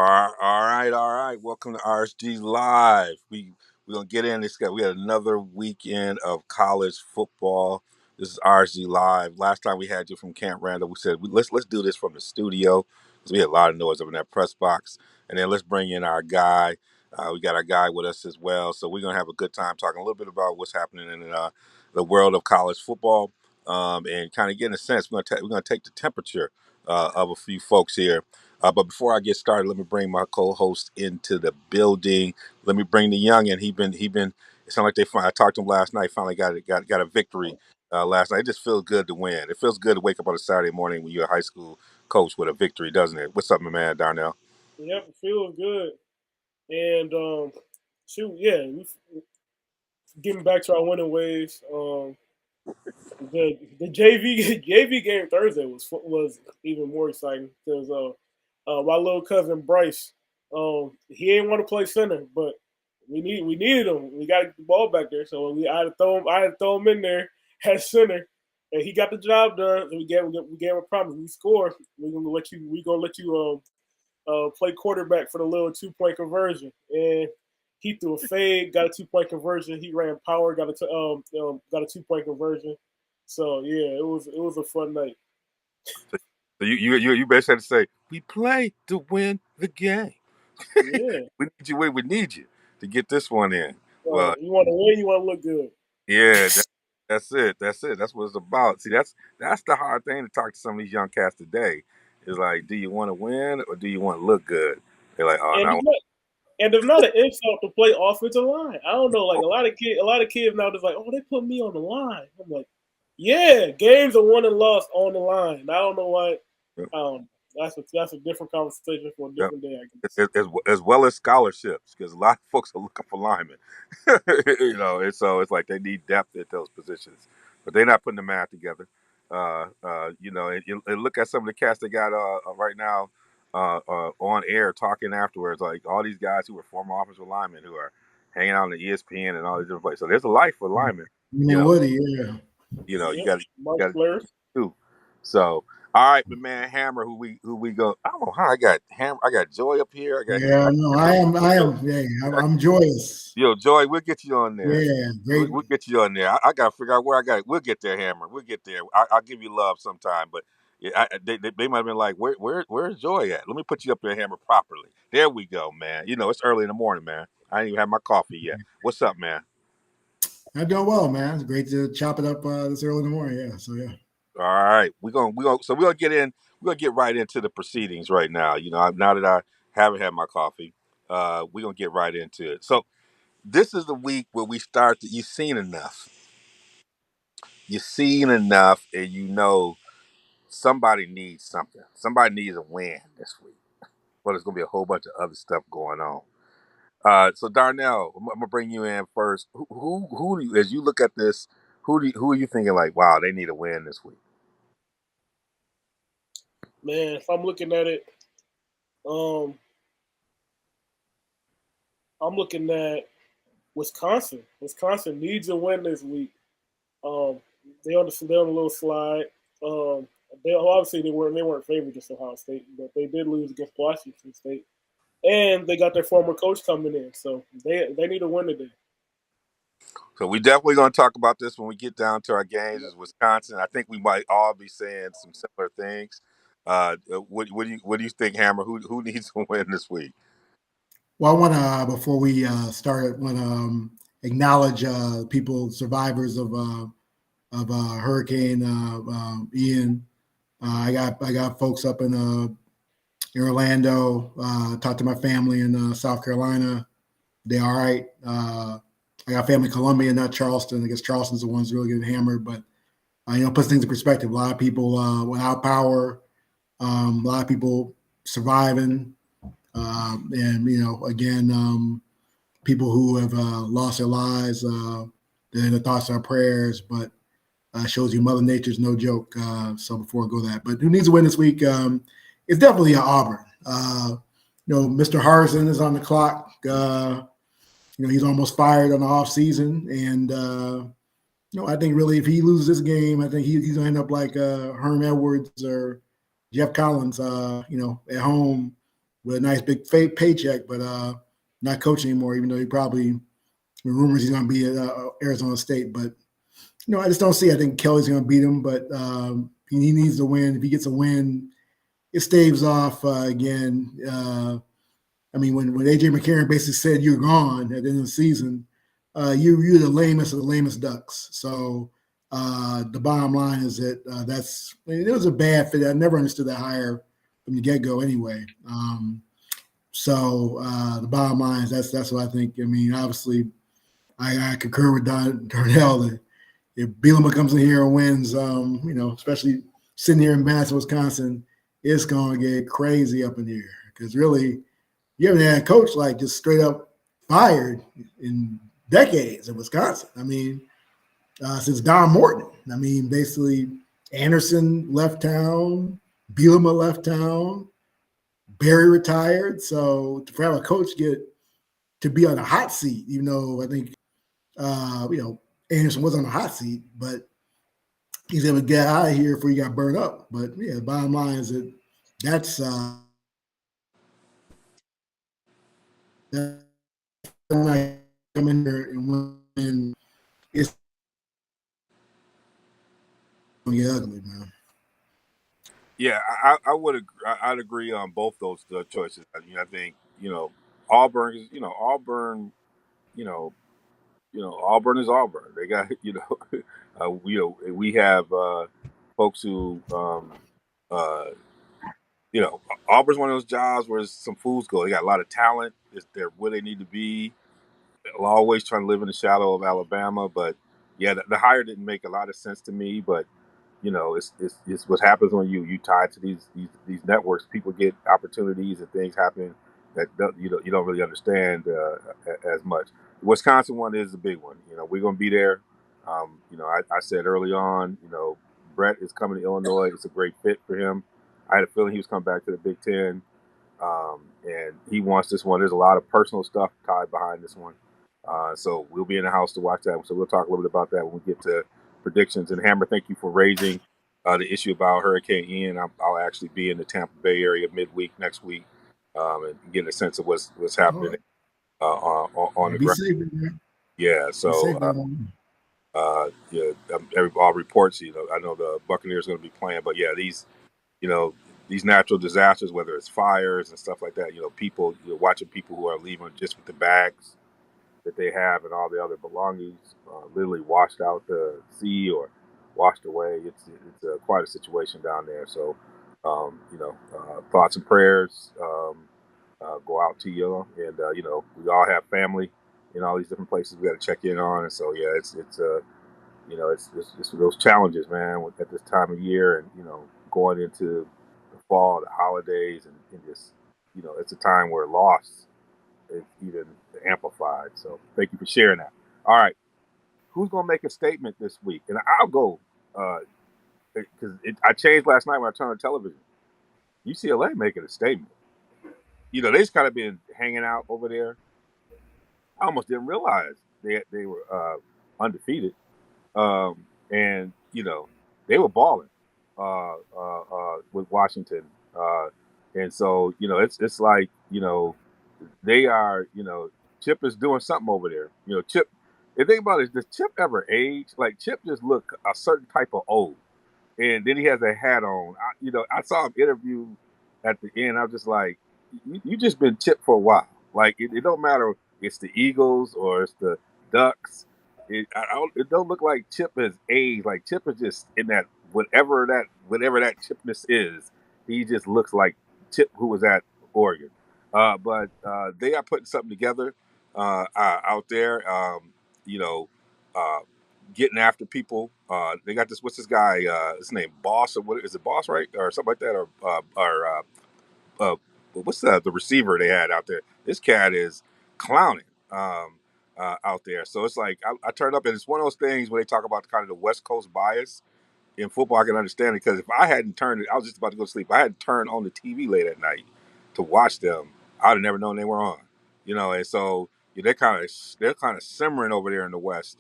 All right. Welcome to RSG Live. We're gonna get in. We had another weekend of college football. This is RSG Live. Last time we had you from Camp Randall, we said let's do this from the studio because we had a lot of noise up in that press box. And then let's bring in our guy. We got our guy with us as well. So we're gonna have a good time talking a little bit about what's happening in the world of college football, and kind of getting a sense. We're gonna take the temperature of a few folks here. But before I get started, let me bring my co-host into the building. Let me bring the young in. He been. It sounded like I talked to him last night. Finally got a victory last night. It just feels good to win. It feels good to wake up on a Saturday morning when you're a high school coach with a victory, doesn't it? What's up, my man, Darnell? Yep, it feels good. And shoot, yeah, getting back to our winning ways. The JV JV game Thursday was even more exciting because my little cousin Bryce, he didn't want to play center, but we needed him. We got to get the ball back there, so I had to throw him in there at center, and he got the job done. And we gave him a promise. We scored. We gonna let you play quarterback for the little 2 point conversion, and he threw a fade, got a 2 point conversion. He ran power, got a 2 point conversion. So yeah, it was a fun night. So you basically had to say we play to win the game. Yeah. We need you. We need you to get this one in. Well, You want to win, you want to look good. yeah, that's it. That's it. That's what it's about. See, that's the hard thing to talk to some of these young cats today. Is like, do you want to win or do you want to look good? They're like, oh And no. it's not, and it's not an insult to play offensive line. I don't know, like a lot of kids now just like, oh, they put me on the line. I'm like, yeah, games are won and lost on the line. I don't know why. Um, that's a different conversation for a Yeah. different day, I guess. As well as scholarships, because a lot of folks are looking for linemen. And so it's like they need depth at those positions, but they're not putting the math together. And look at some of the cast they got right now on air talking afterwards, like all these guys who were former offensive linemen who are hanging out on the ESPN and all these different places. So there's a life for linemen. You You know, know, Woody, yeah. you Yep, got Mark to Flair. too. So, all right, but man, Hammer, who we go? I don't know how I got Hammer. I got Joy up here. I got Yeah, no, I am, yeah, I'm joyous. Joy. We'll get you on there. Yeah, We'll, great. we'll get you on there. I got to figure out where I got it. We'll get there, Hammer. We'll get there. I'll give you love sometime, but yeah, they might have been like, where's Joy at? Let me put you up there, Hammer, properly. There we go, man. It's early in the morning, man. I ain't even had my coffee yet. What's up, man? I'm doing well, man. It's great to chop it up this early in the morning. Yeah, so yeah. All right, we're gonna get in. We're gonna get right into the proceedings right now. Now that I haven't had my coffee, we're gonna get right into it. So this is the week where we start. You've seen enough. You've seen enough, and somebody needs something. Somebody needs a win this week. But there's gonna be a whole bunch of other stuff going on. So Darnell, I'm gonna bring you in first. Who do you, as you look at this, who are you thinking like, wow, they need a win this week? Man, if I'm looking at it, um, I'm looking at Wisconsin. Wisconsin needs a win this week. Um, they're on a little slide. Um, they obviously they weren't favored against Ohio State, but they did lose against Washington State, and they got their former coach coming in, so they need a win today. So we definitely going to talk about this when we get down to our games. Is Wisconsin? I think we might all be saying some similar things. What do you think, Hammer? Who needs to win this week? Well, I want to before we start, want to acknowledge people, survivors of Hurricane Ian. I got folks up in Orlando. Talked to my family in South Carolina. They're all right. I got family in Columbia, not Charleston. I guess Charleston's the ones really getting hammered, but puts things in perspective. A lot of people without power, a lot of people surviving, and again, people who have lost their lives. They're in the thoughts and prayers, but shows you Mother Nature's no joke. So before I go that, but who needs to win this week? It's definitely Auburn. Mr. Harrison is on the clock. He's almost fired on the off season, and I think really if he loses this game, I think he's gonna end up like Herm Edwards or Jeff Collins. At home with a nice big paycheck, but not coaching anymore. Even though he probably rumors he's going to be at Arizona State, but I just don't see. I think Kelly's going to beat him, but he needs to win. If he gets a win, it staves off again. I mean, when AJ McCarron basically said you're gone at the end of the season, you're the lamest of the lamest ducks. So the bottom line is that it was a bad fit. I never understood that hire from the get go anyway. So the bottom line is that's what I think. I mean, obviously, I concur with Darnell that if Bielema comes in here and wins, especially sitting here in Madison, Wisconsin, it's going to get crazy up in here because really, you haven't had a coach like just straight up fired in decades in Wisconsin. I mean, since Don Morton. I mean, basically, Anderson left town, Bielema left town, Barry retired. So to have a coach get to be on a hot seat, even though I think Anderson was on the hot seat, but he's able to get out of here before he got burned up. But yeah, the bottom line is that's when I come in here and when it's gonna get ugly, man. Yeah, I would agree. I'd agree on both those choices. I think Auburn is Auburn. You know, Auburn is Auburn. They got we have folks who Auburn's one of those jobs where some fools go. They got a lot of talent. They're where they need to be. They're always trying to live in the shadow of Alabama, but yeah, the hire didn't make a lot of sense to me. But it's what happens when you tie to these networks. People get opportunities and things happen that you don't really understand as much. The Wisconsin one is a big one. We're going to be there. I said early on, Brett is coming to Illinois. It's a great fit for him. I had a feeling he was coming back to the Big Ten, and he wants this one. There's a lot of personal stuff tied behind this one. So we'll be in the house to watch that. So we'll talk a little bit about that when we get to predictions. And Hammer, thank you for raising the issue about Hurricane Ian. I'll actually be in the Tampa Bay area midweek next week, and getting a sense of what's happening on the Be ground. safe, man. Yeah. So all reports. I know the Buccaneers are going to be playing, but yeah, these natural disasters, whether it's fires and stuff like that. People watching people who are leaving just with the bags that they have and all the other belongings literally washed out to sea or washed away. It's quite a situation down there. So, thoughts and prayers go out to you. And, we all have family in all these different places we got to check in on. And so, yeah, it's those challenges, man, at this time of year and, going into the fall, the holidays, and just, it's a time where loss is even amplified. So thank you for sharing that. All right. Who's going to make a statement this week? And I'll go because I changed last night when I turned on television. UCLA making a statement. They just kind of been hanging out over there. I almost didn't realize they were undefeated. And, they were balling with Washington. And so, it's like, they are, Chip is doing something over there. Chip, the thing about it is, does Chip ever age? Like, Chip just look a certain type of old. And then he has a hat on. I saw him interview at the end. I was just like, you just been Chip for a while. Like, it don't matter if it's the Eagles or it's the Ducks. It don't look like Chip has aged. Like, Chip is just in that whatever that Chipness is. He just looks like Chip who was at Oregon. But they are putting something together out there. Uh, Getting after people. They got this. What's this guy? His name Boss or what is it? Boss, right, or something like that, or what's the receiver they had out there? This cat is clowning out there. So it's like I turned up, and it's one of those things where they talk about kind of the West Coast bias in football. I can understand it because if I hadn't turned it, I was just about to go to sleep. I hadn't turned on the TV late at night to watch them. I'd have never known they were on. And so they're kind of simmering over there in the West,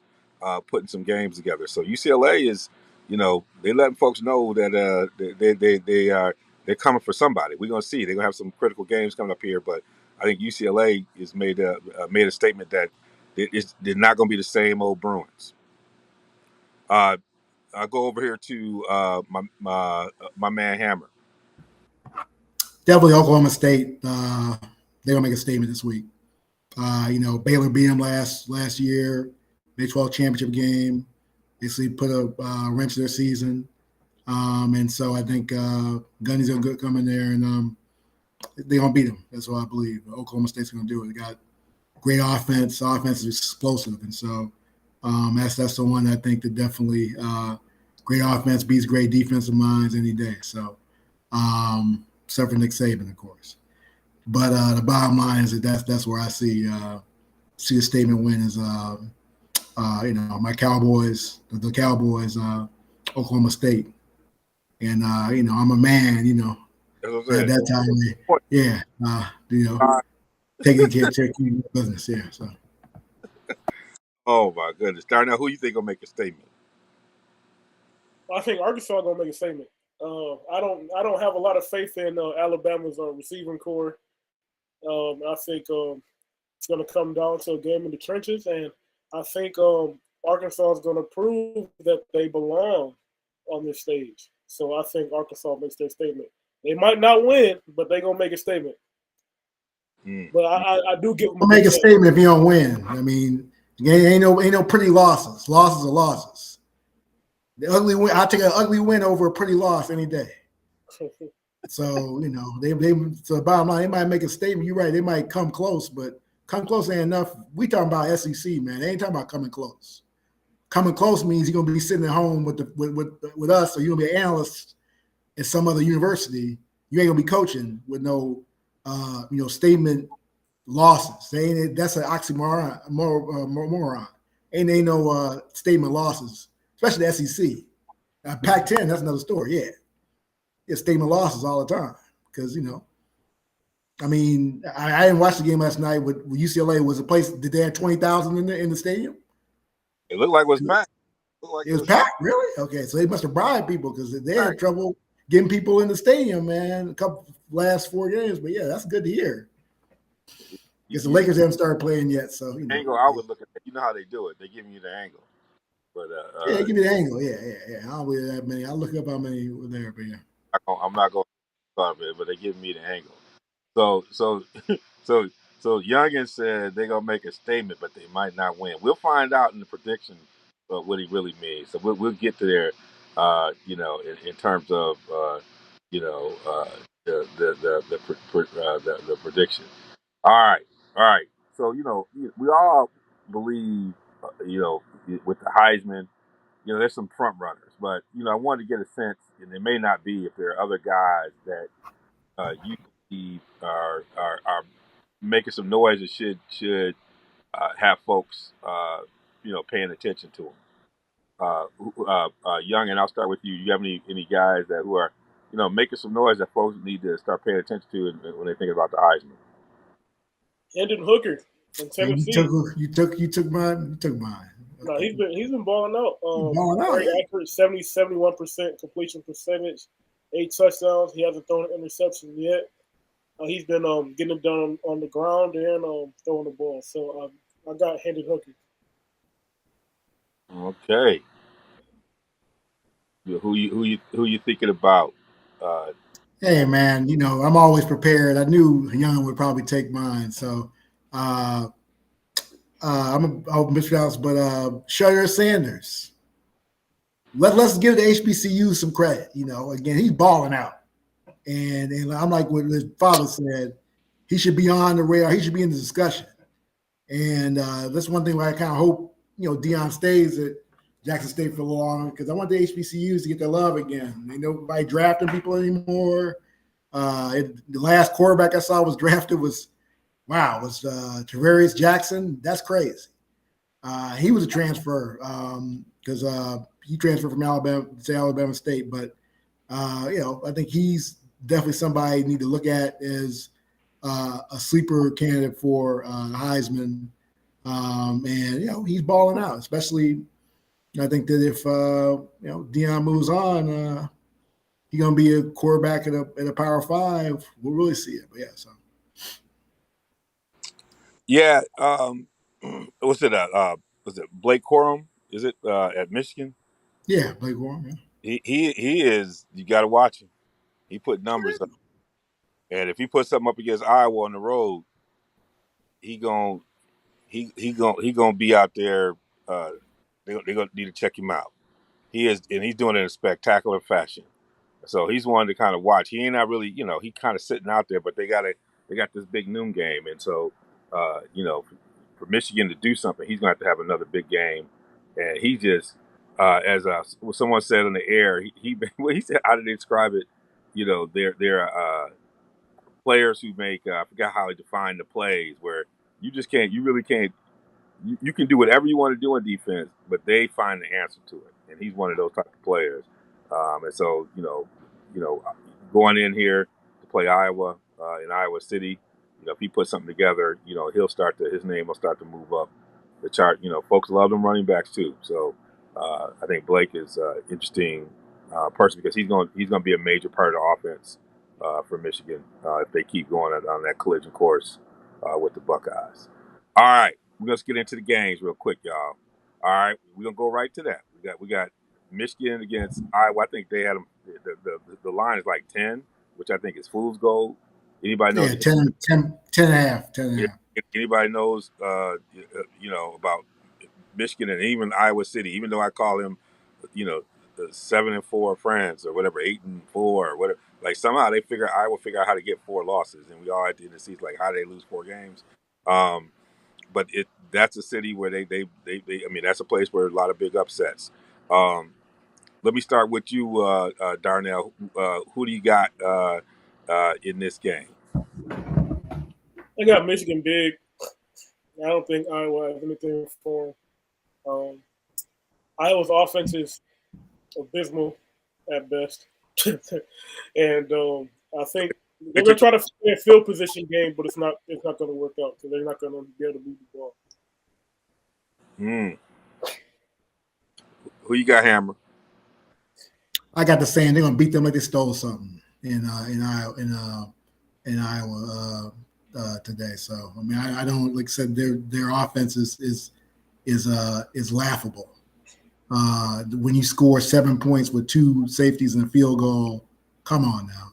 putting some games together. So UCLA is, they letting folks know that they are they're coming for somebody. We're gonna see. They're gonna have some critical games coming up here, but I think UCLA has made a statement that they're not gonna be the same old Bruins. I'll go over here to my man Hammer. Definitely Oklahoma State. They're gonna make a statement this week. Baylor beat them last year, Big 12 championship game. Basically put a wrench in their season. And so I think Gunny's going to come in there and they're going to beat them. That's what I believe. Oklahoma State's going to do it. They got great offense. Offense is explosive. And so that's the one I think that definitely great offense beats great defensive minds any day. So except for Nick Saban, of course. But the bottom line is that that's where I see a statement win is, my Cowboys, the Cowboys, Oklahoma State. And, I'm a man, at that time, taking care of business. Yeah. So. Oh, my goodness. Darnell, who you think will make a statement? I think Arkansas gonna make a statement. I don't have a lot of faith in Alabama's receiving core. I think it's going to come down to a game in the trenches, and I think Arkansas is going to prove that they belong on this stage. So I think Arkansas makes their statement. They might not win, but they're going to make a statement. But I do give them make a statement if you don't win. I mean, ain't no pretty losses. Losses are losses. The ugly win. I take an ugly win over a pretty loss any day. So they so the bottom line, they might make a statement. You're right. They might come close, but come close ain't enough. We talking about SEC, man. They ain't talking about coming close. Coming close means you're gonna be sitting at home with us, or you're gonna be an analyst at some other university. You ain't gonna be coaching with no statement losses. That's an oxymoron. Moron. Ain't no statement losses, especially the SEC. Pac-10, that's another story. Yeah, statement losses all the time because I didn't watch the game last night with UCLA. Was a place? Did they have 20,000 in the stadium? It looked like it was packed. It was packed, really? Okay, so they must have bribed people because they had trouble getting people in the stadium, man. A couple last 4 games, but yeah, that's good to hear. Because the Lakers haven't started playing yet, so angle. I would look at that. You know how they do it. They give you the angle. But yeah, give me the angle. Yeah. I don't believe that many. I'll look up how many were there, but yeah. I'm not going to talk about it, but they give me the angle. So Youngin said they're gonna make a statement, but they might not win. We'll find out in the prediction what he really means. So we'll get to there, in terms of the prediction. All right. So we all believe, with the Heisman, there's some front runners, but I wanted to get a sense, and it may not be if there are other guys that you believe are making some noise that should have folks paying attention to them. Young, and I'll start with you. Do you have any guys who are making some noise that folks need to start paying attention to when they think about the Heisman? Hendon Hooker from Tennessee. You took mine. No, he's been balling out. Very accurate, 71% completion percentage, 8 touchdowns. He hasn't thrown an interception yet. He's been getting it done on the ground and throwing the ball. So I got Hendon Hooker. Okay. Who you thinking about? Hey man, I'm always prepared. I knew Young would probably take mine, so I'm mispronounced, but Shedeur Sanders. Let's give the HBCU some credit. Again, he's balling out, and I'm like what his father said. He should be on the radar. He should be in the discussion, and that's one thing where I kind of hope Deion stays at Jackson State for a little longer because I want the HBCUs to get their love again. They nobody drafting people anymore. The last quarterback I saw was drafted was Travarius Jackson. That's crazy. He was a transfer because he transferred from Alabama to Alabama State. But I think he's definitely somebody you need to look at as a sleeper candidate for Heisman. And he's balling out, especially. I think that if Deion moves on, he's gonna be a quarterback at a Power Five, we'll really see it. But yeah, so Yeah. What's it? Was it Blake Corum? Is it at Michigan? yeah, Blake Warren. Yeah. He is. You got to watch him. He put numbers up, and if he puts something up against Iowa on the road, he gon' he gonna be out there. Uh, they gonna need to check him out. He is, and he's doing it in a spectacular fashion. So he's one to kind of watch. He ain't not really, he kind of sitting out there, but they got this big noon game, and so for Michigan to do something, he's going to have another big game, and he just as someone said on the air, what he said, how did they describe it? They're players who make I forgot how he defined the plays where you really can't you can do whatever you want to do in defense, but they find the answer to it. And he's one of those type of players. And so, going in here to play Iowa in Iowa City, if he puts something together, his name will start to move up the chart. Folks love them running backs too. So I think Blake is interesting person because he's going to be a major part of the offense for Michigan if they keep going on that collision course with the Buckeyes. All right, we're gonna get into the games real quick, y'all. All right, we're gonna go right to that. We got Michigan against Iowa. I think they had them. The line is like 10, which I think is fool's gold. Anybody knows? Yeah, 10 and a half, 10 and a half. Anybody knows? About Michigan and even Iowa City. Even though I call them, the 7-4 friends or whatever, 8-4 or whatever. Like somehow Iowa figure out how to get 4 losses, and we all at the end of the season like how do they lose 4 games. But that's a city where I mean that's a place where a lot of big upsets. Let me start with you, Darnell. Who do you got in this game? I got Michigan big. I don't think Iowa has anything for them. Iowa's offense is abysmal at best, and I think they're going to try to play a field position game, but it's not going to work out because they're not going to be able to move the ball. Who you got, Hammer? I got the saying they're gonna beat them like they stole something in Iowa today. So I mean, I don't like I said their offense is laughable. When you score 7 points with 2 safeties and a field goal, come on now.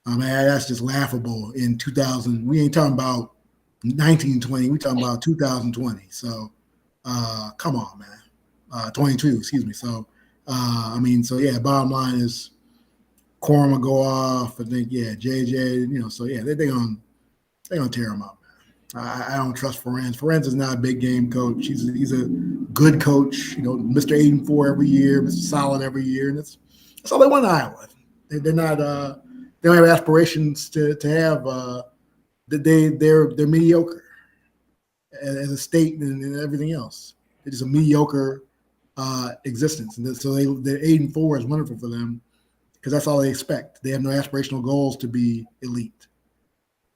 I mean, that's just laughable. In 2000, we ain't talking about 1920. We talking about 2020. So come on, man. 22, excuse me. So. I mean, so yeah, bottom line is Corum will go off. I think, yeah, JJ, so yeah, they're gonna tear him up, man. I don't trust Ferenz. Ferenz is not a big game coach. He's a good coach, Mr. 8-4 every year, Mr. Solid every year, and that's all they want in Iowa. They're not they don't have aspirations to have they're mediocre as a state and everything else. They're just a mediocre existence, and so they're 8-4 is wonderful for them because that's all they expect. They have no aspirational goals to be elite.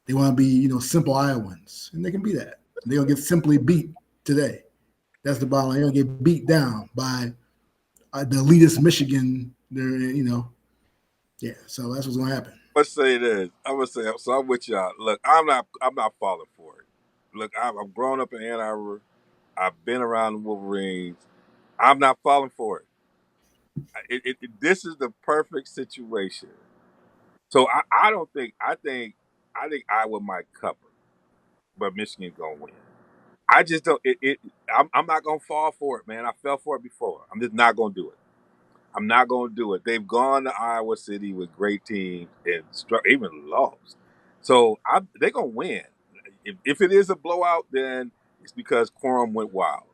They want to be, simple Iowans, and they can be that. They're gonna get simply beat today. That's the bottom line. They're gonna get beat down by the elitist Michigan. Yeah. So that's what's gonna happen. Let's say this. I'm gonna say so. I'm with y'all. Look, I'm not falling for it. Look, I've grown up in Ann Arbor. I've been around the Wolverines. I'm not falling for it. This is the perfect situation. So I don't think I think Iowa might cover, but Michigan's gonna win. I just don't. I'm not gonna fall for it, man. I fell for it before. I'm just not gonna do it. I'm not going to do it. They've gone to Iowa City with great teams and even lost. So they're going to win. If it is a blowout, then it's because Quorum went wild.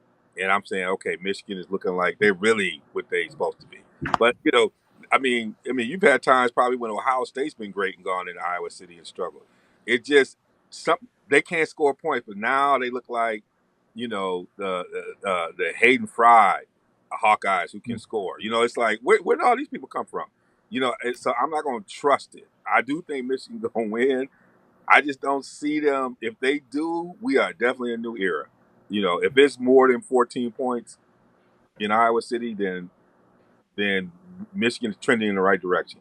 And I'm saying, okay, Michigan is looking like they're really what they're supposed to be. But, you've had times probably when Ohio State's been great and gone into Iowa City and struggled. It just, they can't score points, but now they look like, the Hayden Fry Hawkeyes who can score. It's like where do all these people come from? So I'm not going to trust it. I do think Michigan's going to win. I just don't see them. If they do, we are definitely in a new era. If it's more than 14 points in Iowa City, then Michigan is trending in the right direction.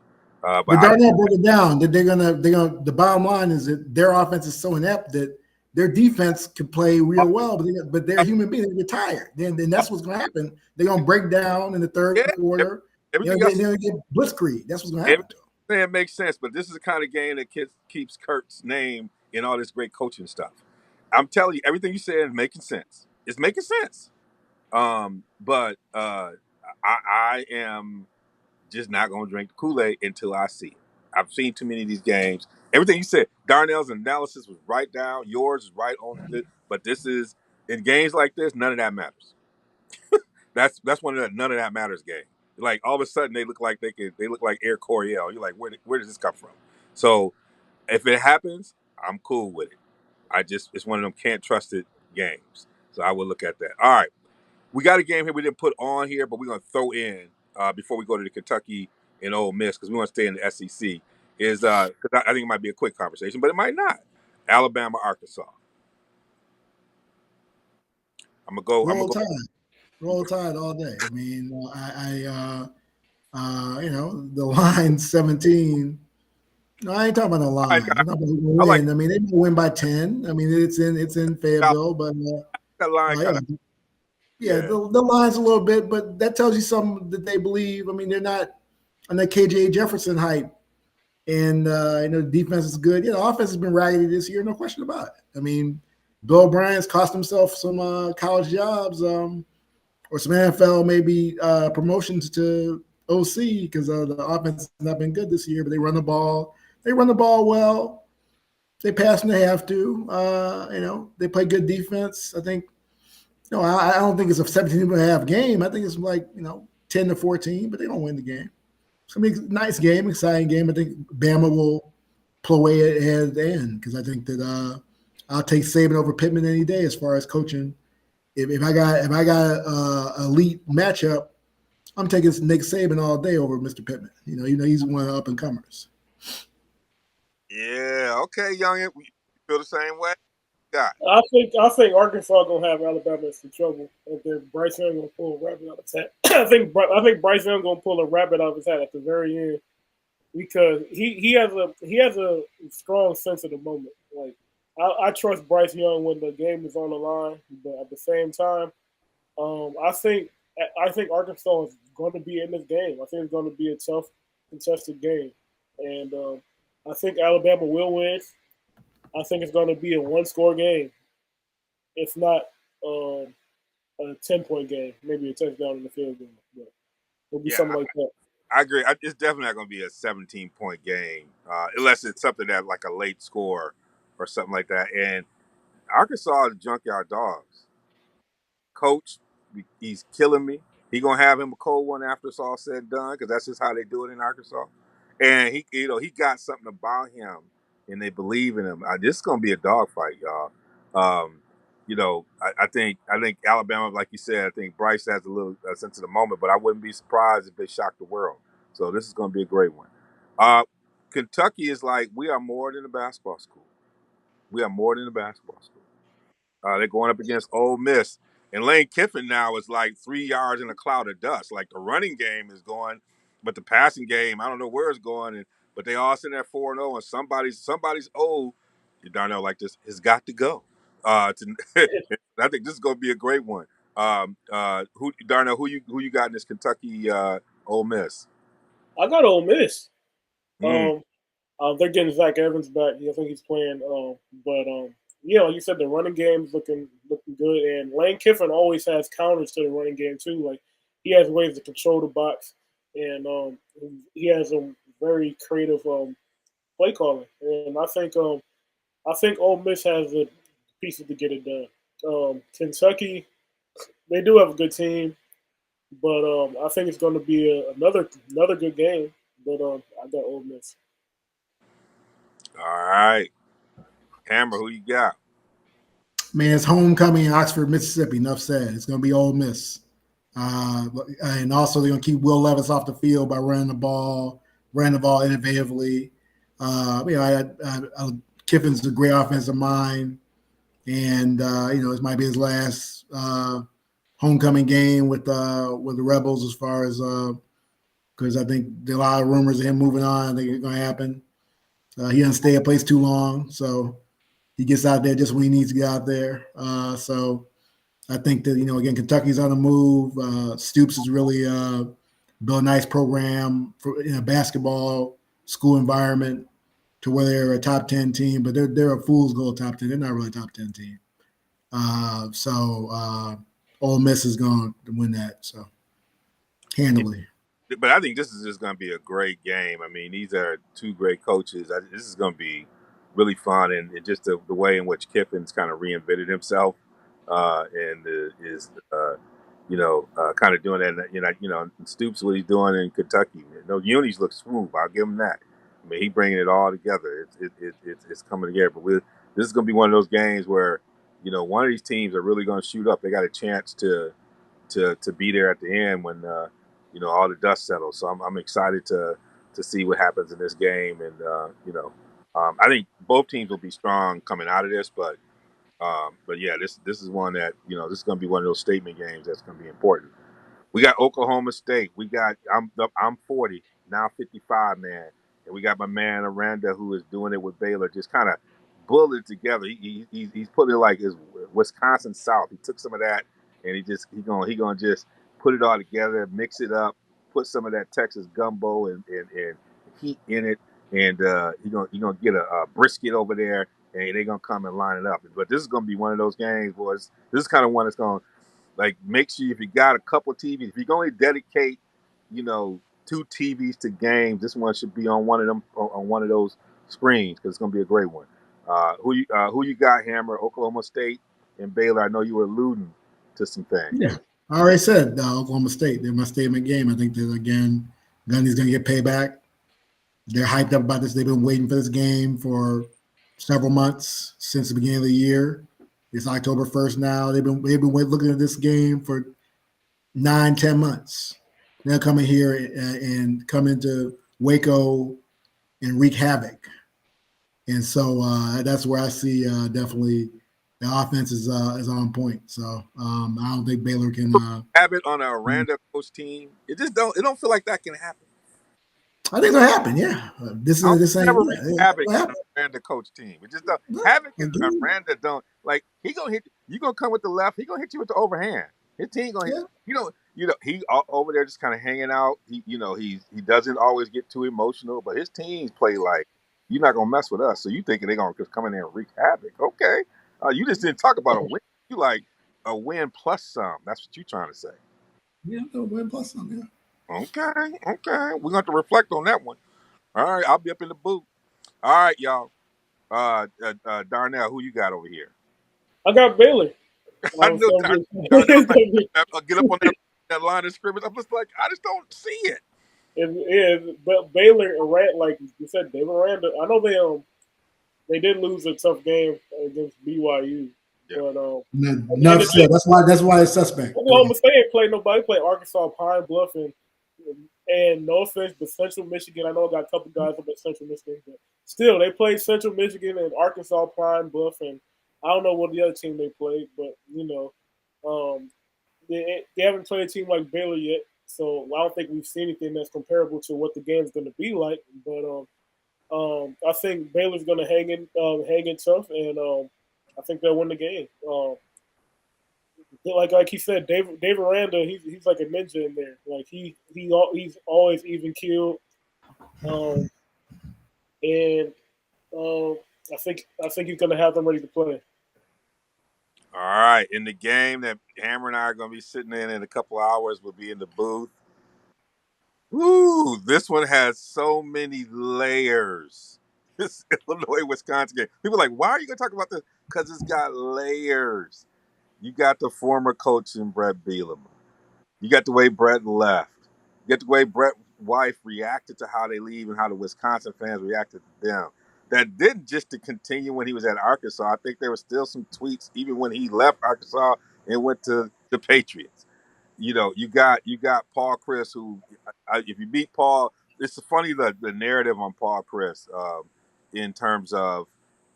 But Darnell broke it down that they're gonna. The bottom line is that their offense is so inept that their defense could play real well, but they're human beings. They get tired. Then that's what's gonna happen. They're gonna break down in the third quarter. Everything They're gonna get blitzkrieg. That's what's gonna happen to them. It makes sense, but this is the kind of game that keeps Kurt's name in all this great coaching stuff. I'm telling you, everything you said is making sense. It's making sense. But I am just not going to drink the Kool-Aid until I see it. I've seen too many of these games. Everything you said, Darnell's analysis was right down. Yours is right on. But this is in games like this, none of that matters. That's one of the none of that matters game. Like all of a sudden they look like they look like Air Coryell. You're like, where does this come from? So if it happens, I'm cool with it. It's one of them can't trust it games. So I will look at that. All right. We got a game here we didn't put on here, but we're going to throw in before we go to the Kentucky and Ole Miss because we want to stay in the SEC. Is because I think it might be a quick conversation, but it might not. Alabama, Arkansas. I'm gonna go. Roll Tide all day. I mean, the line 17. No, I ain't talking about the line. I'm talking about the win. I mean, they win by 10. I mean, it's in Fayetteville, but that line. The line's a little bit, but that tells you something that they believe. I mean, they're not on that KJ Jefferson hype, and the defense is good. The offense has been raggedy this year, no question about it. I mean, Bill O'Brien's cost himself some college jobs, or some NFL maybe promotions to OC because the offense has not been good this year. But they run the ball. They run the ball well. They pass when they have to. They play good defense. I think. No, I don't think it's a 17.5 game. I think it's like 10-14, but they don't win the game. It's gonna be a nice game, exciting game. I think Bama will pull away at the end because I think that I'll take Saban over Pittman any day as far as coaching. If I got a elite matchup, I'm taking Nick Saban all day over Mr. Pittman. He's one of the up and comers. Yeah. Okay, young. You feel the same way? God. I think Arkansas gonna have Alabama in some trouble. I think Bryce Young gonna pull a rabbit out of his hat. I think Bryce Young gonna pull a rabbit out of his hat at the very end because he has a strong sense of the moment. Like I trust Bryce Young when the game is on the line, but at the same time, I think Arkansas is going to be in this game. I think it's going to be a tough, contested game, and I think Alabama will win. I think it's going to be a one-score game, if not a 10-point game, maybe a touchdown in the field goal. But it'll be something like that. I agree. It's definitely not going to be a 17-point game unless it's something that like a late score or something like that. And Arkansas is junkyard dogs. Coach, he's killing me. He gonna have him a cold one after it's all said and done because that's just how they do it in Arkansas. And he got something about him, and they believe in him. This is gonna be a dogfight, y'all. I think Alabama, like you said, I think Bryce has a little sense of the moment, but I wouldn't be surprised if they shock the world. So this is gonna be a great one. Kentucky is like we are more than a basketball school. We are more than a basketball school. They're going up against Ole Miss. And Lane Kiffin now is like 3 yards in a cloud of dust. Like the running game is going, but the passing game, I don't know where it's going. But they all sitting at 4-0, and somebody's old. Darnell like this has got to go. I think this is going to be a great one. Darnell, who you got in this Kentucky Ole Miss? I got Ole Miss. They're getting Zach Evans back. I think he's playing. Like you said, the running game is looking good, and Lane Kiffin always has counters to the running game too. Like he has ways to control the box, and he has a very creative play calling. And I think Ole Miss has the pieces to get it done. Kentucky, they do have a good team, but I think it's going to be another good game. But I got Ole Miss. All right. Hammer, who you got? Man, it's homecoming in Oxford, Mississippi. Enough said. It's going to be Ole Miss. And also they're going to keep Will Levis off the field by running the ball innovatively. Kiffin's a great offensive mind. And, this might be his last homecoming game with the Rebels as far as because I think there are a lot of rumors of him moving on. I think it's going to happen. He doesn't stay at place too long, so he gets out there just when he needs to get out there. So I think that again, Kentucky's on the move. Stoops is really built a nice program for in a basketball school environment to where they're a top 10 team, but they're a fool's gold top 10. They're not really a top 10 team. Ole Miss is going to win that so handily. But I think this is just going to be a great game. I mean, these are two great coaches. This is going to be really fun, and just the way in which Kiffin's kind of reinvented himself and is kind of doing that. Stoops what he's doing in Kentucky. Those unis look smooth. I'll give him that. I mean, he bringing it all together. It's coming together. But this is going to be one of those games where one of these teams are really going to shoot up. They got a chance to be there at the end when all the dust settles. So I'm excited to see what happens in this game, and I think both teams will be strong coming out of this, but yeah, this is one that this is going to be one of those statement games that's going to be important. We got Oklahoma State. I'm 40 now, 55 man, and we got my man Aranda who is doing it with Baylor, just kind of bullet together. He's putting it like his Wisconsin South. He took some of that and he gonna just put it all together, mix it up, put some of that Texas gumbo and heat in it, and he gonna get a brisket over there, and they're gonna come and line it up. But this is gonna be one of those games, boys. This is kind of one that's gonna make sure if you got a couple of TVs, if you can only dedicate, two TVs to games, this one should be on one of them on one of those screens because it's gonna be a great one. Who you got, Hammer? Oklahoma State and Baylor. I know you were alluding to some things. Yeah, I already said Oklahoma State. They're my statement game. I think that again, Gundy's going to get payback. They're hyped up about this. They've been waiting for this game for several months since the beginning of the year. It's October 1st now. They've been looking at this game for 9-10 months. They'll come in here and come into Waco and wreak havoc. And so that's where I see definitely the offense is on point. So I don't think Baylor can have it on a Aranda coach team. It don't feel like that can happen. I think it'll happen. Yeah, this ain't never yeah, havoc on a Aranda coach team. It just don't. Havoc and Agreed. Aranda don't like. He gonna hit you. Gonna come with the left. He gonna hit you with the overhand. His team gonna hit. He over there just kind of hanging out. He doesn't always get too emotional, but his teams play like you're not gonna mess with us. So you thinking they're gonna just come in there and wreak havoc? Okay, you just didn't talk about a win. You like a win plus some. That's what you're trying to say. Yeah, a win plus some. Yeah. Okay. We're going to have to reflect on that one. All right, I'll be up in the booth. All right, y'all. Darnell, who you got over here? I got Baylor. I know Darnell get up on that line of scrimmage. I'm just like, I just don't see it. But Baylor, like you said, David Aranda. I know they did lose a tough game against BYU, but no, that's why it's suspect. Oklahoma State ain't played nobody. Played Arkansas, Pine Bluff, and no offense, but Central Michigan. I know I got a couple guys up at Central Michigan, but still, they played Central Michigan and Arkansas, Pine Bluff, and I don't know what the other team they played, but they haven't played a team like Baylor yet, so I don't think we've seen anything that's comparable to what the game's going to be like. But I think Baylor's going to hang in tough, and I think they'll win the game. Like he said, Dave Aranda, he's like a ninja in there. Like he's always even keeled, and I think he's going to have them ready to play. All right, in the game that Hammer and I are going to be sitting in a couple hours, we'll be in the booth. Woo! This one has so many layers. This Illinois Wisconsin game. People are like, why are you going to talk about this? Because it's got layers. You got the former coach in Brett Bielema. You got the way Brett left. You got the way Brett's wife reacted to how they leave and how the Wisconsin fans reacted to them. That didn't just to continue when he was at Arkansas. I think there were still some tweets even when he left Arkansas and went to the Patriots. You got Paul Chris, who if you meet Paul, it's funny the narrative on Paul Chris in terms of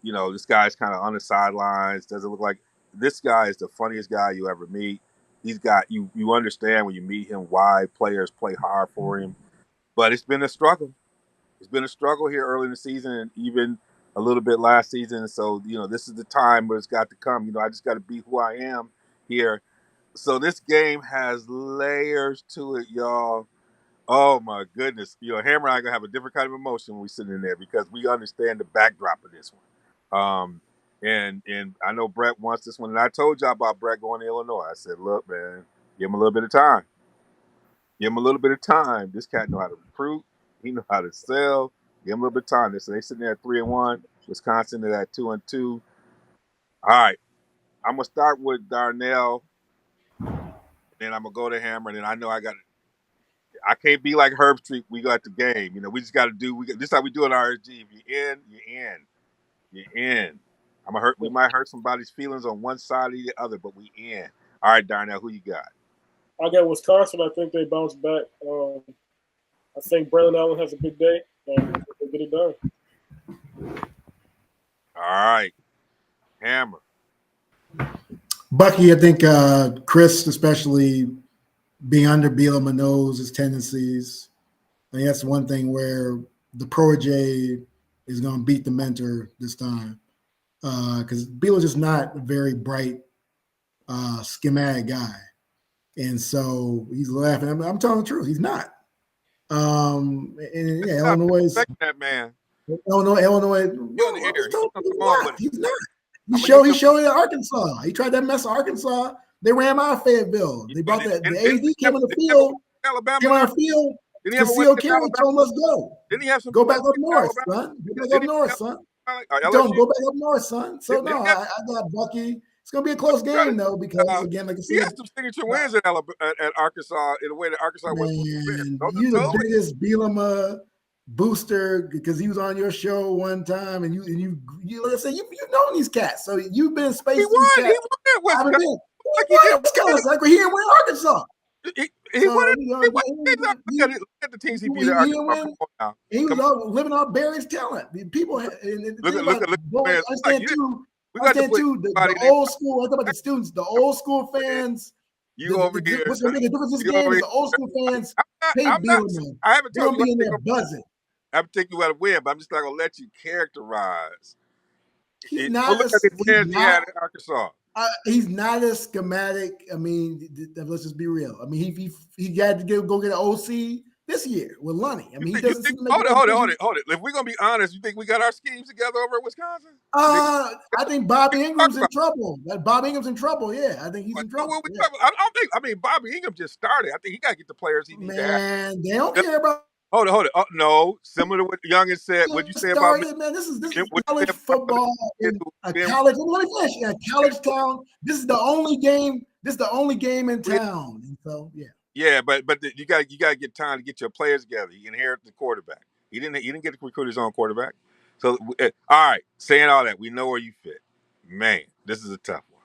this guy's kind of on the sidelines. Doesn't look like this guy is the funniest guy you ever meet. He's got you understand when you meet him why players play hard for him. but it's been a struggle. It's been a struggle here early in the season, and even a little bit last season. So this is the time where it's got to come. I just got to be who I am here. So this game has layers to it, y'all. Oh my goodness. Hammer and I are gonna have a different kind of emotion when we sit in there because we understand the backdrop of this one. And I know Brett wants this one, and I told y'all about Brett going to Illinois. I said, look, man, give him a little bit of time. Give him a little bit of time. This cat know how to recruit. He know how to sell. Give him a little bit of time. So they sitting there at 3-1. Wisconsin at 2-2. All right, I'm gonna start with Darnell, then I'm gonna go to Hammer, and then I know I can't be like Herb Street. We got the game. We just got to do. This is how we do it. RSG. If you're in, you're in. You're in. I'm gonna hurt. We might hurt somebody's feelings on one side or the other, but we in. All right, Darnell, who you got? I got Wisconsin. I think they bounce back. I think Braylon Allen has a big day, and they get it done. All right, Hammer. Bucky, I think Chris, especially being under Bielema, knows his tendencies. I think that's one thing where the protege is going to beat the mentor this time because Bielema's just not a very bright, schematic guy. And so he's laughing. I'm telling the truth. He's not. And yeah, Illinois. That man. Illinois. You in the air? He's not. He showed it at Arkansas. He tried that mess at Arkansas. They ran out of Fayetteville. They brought the AD came on the field. Alabama. Came on the field. Concealed carry. Told him, let's go. Didn't he have some? Go back up north, son. Go back up north, son. Don't go back up north, son. So no, I got Bucky. It's gonna be a close game though because again, like I said, he had some signature wins at Arkansas in a way that Arkansas was. You the biggest Bielema booster because he was on your show one time, and you like I said, you've known these cats, so you've been in space. He won. He won. It's like he didn't win Arkansas. He won. Look at the teams he beat. He was living off Barry's talent. People look. Understand too. The old school. I talk about the students, the old school fans. Over here. What's going to make a difference this game is the old school fans hate Bielema. I haven't told you. They're going to be in there buzzing. I'm taking you out of win, but I'm just not going to let you characterize. He's not. Look at the wins he had in Arkansas. He's not a schematic. I mean, let's just be real. I mean, he had to go get an OC this year with Lunny. I mean, he doesn't seem to make hold it. If we're gonna be honest, you think we got our schemes together over at Wisconsin? I think Bobby Ingram's in trouble. Bob Ingram's in trouble. Yeah, I think he's in trouble. Yeah. I don't think. I mean, Bobby Ingram just started. I think he got to get the players he needs to have. Man, they don't care about. Hold it. Oh, no, similar to what Youngin said. What you say about me? Man, this is college football in a college. Let me finish. In a college town, this is the only game. This is the only game in town. And so yeah. Yeah, but you got to get time to get your players together. You inherit the quarterback. He didn't get to recruit his own quarterback. So all right, saying all that, we know where you fit. Man, this is a tough one.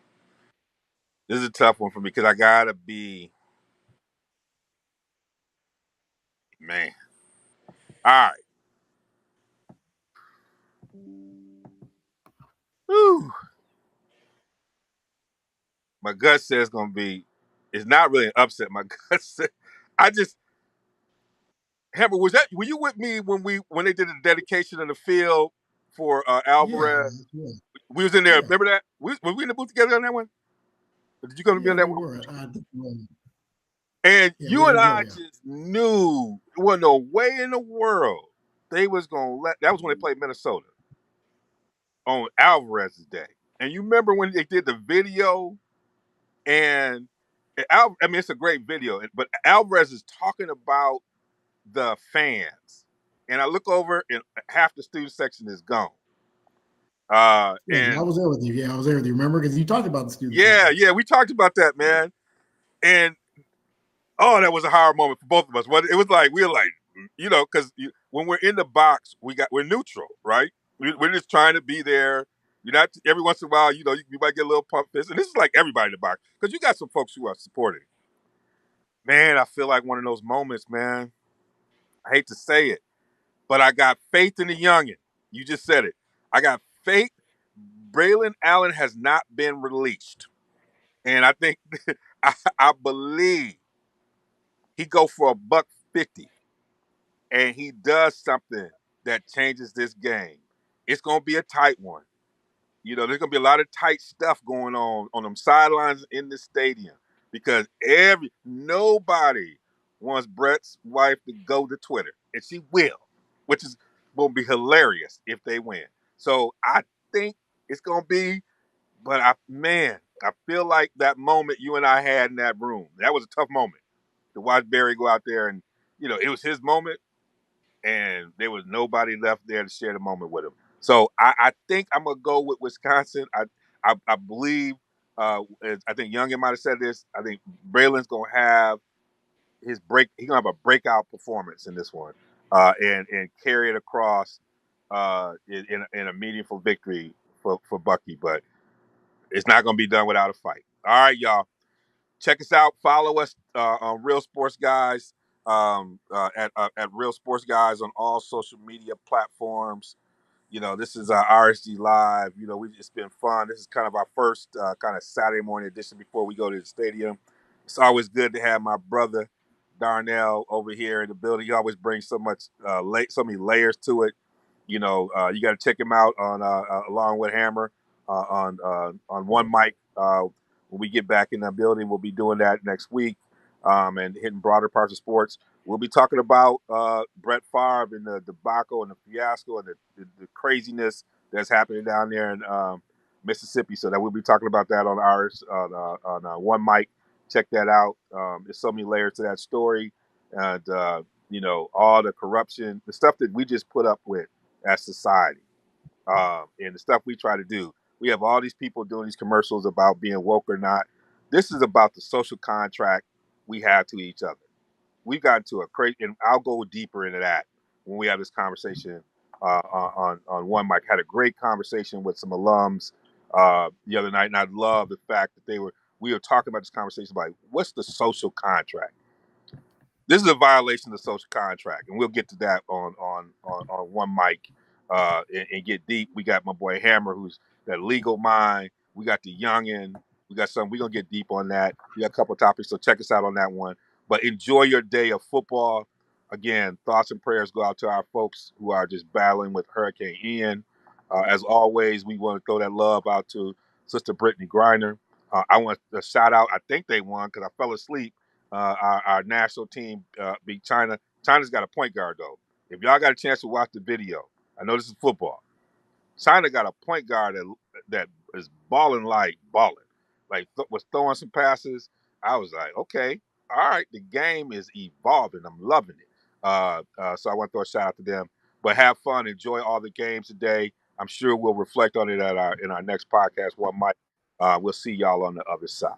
This is a tough one for me because I gotta be man. All right. Whew. My gut says gonna be. It's not really an upset. My gut says. Hammer, were you with me when they did the dedication in the field for Alvarez? Yeah. We was in there. Yeah. Remember that? Were we in the booth together on that one? Or did you come to be on that one? And you and I just knew there wasn't no way in the world they was gonna let. That was when they played Minnesota on Alvarez's day. And you remember when they did the video, and I mean it's a great video, but Alvarez is talking about the fans, and I look over and half the student section is gone. And I was there with you. Yeah, I was there with you. Remember, because you talked about the students. Yeah, we talked about that, man. And that was a hard moment for both of us. It was like we were like, because when we're in the box, we're neutral, right? We're just trying to be there. You're not every once in a while, you might get a little pump fist, and this is like everybody in the box because you got some folks who are supporting. Man, I feel like one of those moments, man. I hate to say it, but I got faith in the youngin. You just said it. I got faith. Braylon Allen has not been released. And I think, I believe he go for $150. and he does something that changes this game, it's gonna be a tight one. There's gonna be a lot of tight stuff going on them sidelines in the stadium because nobody wants Brett's wife to go to Twitter, and she will, which is gonna be hilarious if they win. So I think it's gonna be, but I feel like that moment you and I had in that room. That was a tough moment to watch Barry go out there, and it was his moment, and there was nobody left there to share the moment with him. So I think I'm gonna go with Wisconsin. I believe I think Youngin might have said this. I think Braylon's gonna have his break. He's gonna have a breakout performance in this one, and carry it across in a meaningful victory for Bucky. But it's not gonna be done without a fight. All right, y'all. Check us out. Follow us on Real Sports Guys at Real Sports Guys on all social media platforms. This is RSG Live. It's been fun. This is kind of our first kind of Saturday morning edition before we go to the stadium. It's always good to have my brother Darnell over here in the building. He always brings so many layers to it. You got to check him out on along with Hammer on One Mic. When we get back in the building, we'll be doing that next week, and hitting broader parts of sports. We'll be talking about Brett Favre and the debacle and the fiasco and the craziness that's happening down there in Mississippi. So that we'll be talking about that on ours on One Mic. Check that out. There's so many layers to that story, and all the corruption, the stuff that we just put up with as society, and the stuff we try to do. We have all these people doing these commercials about being woke or not. This is about the social contract we have to each other. We've gotten to a crazy, and I'll go deeper into that when we have this conversation on One Mic. Had a great conversation with some alums the other night, and I love the fact that we were talking about this conversation about what's the social contract. This is a violation of the social contract, and we'll get to that on One Mic and get deep. We got my boy Hammer, who's that legal mind. We got the youngin. We got some. We're gonna get deep on that. We got a couple of topics, so check us out on that one. But enjoy your day of football. Again, thoughts and prayers go out to our folks who are just battling with Hurricane Ian. As always, we want to throw that love out to Sister Brittany Griner. I want to shout out. I think they won because I fell asleep. Our national team beat China. China's got a point guard though. If y'all got a chance to watch the video, I know this is football. China got a point guard that is balling, was throwing some passes. I was like, okay, all right, the game is evolving. I'm loving it. So I want to throw a shout out to them. But have fun, enjoy all the games today. I'm sure we'll reflect on it in our next podcast. We'll see y'all on the other side.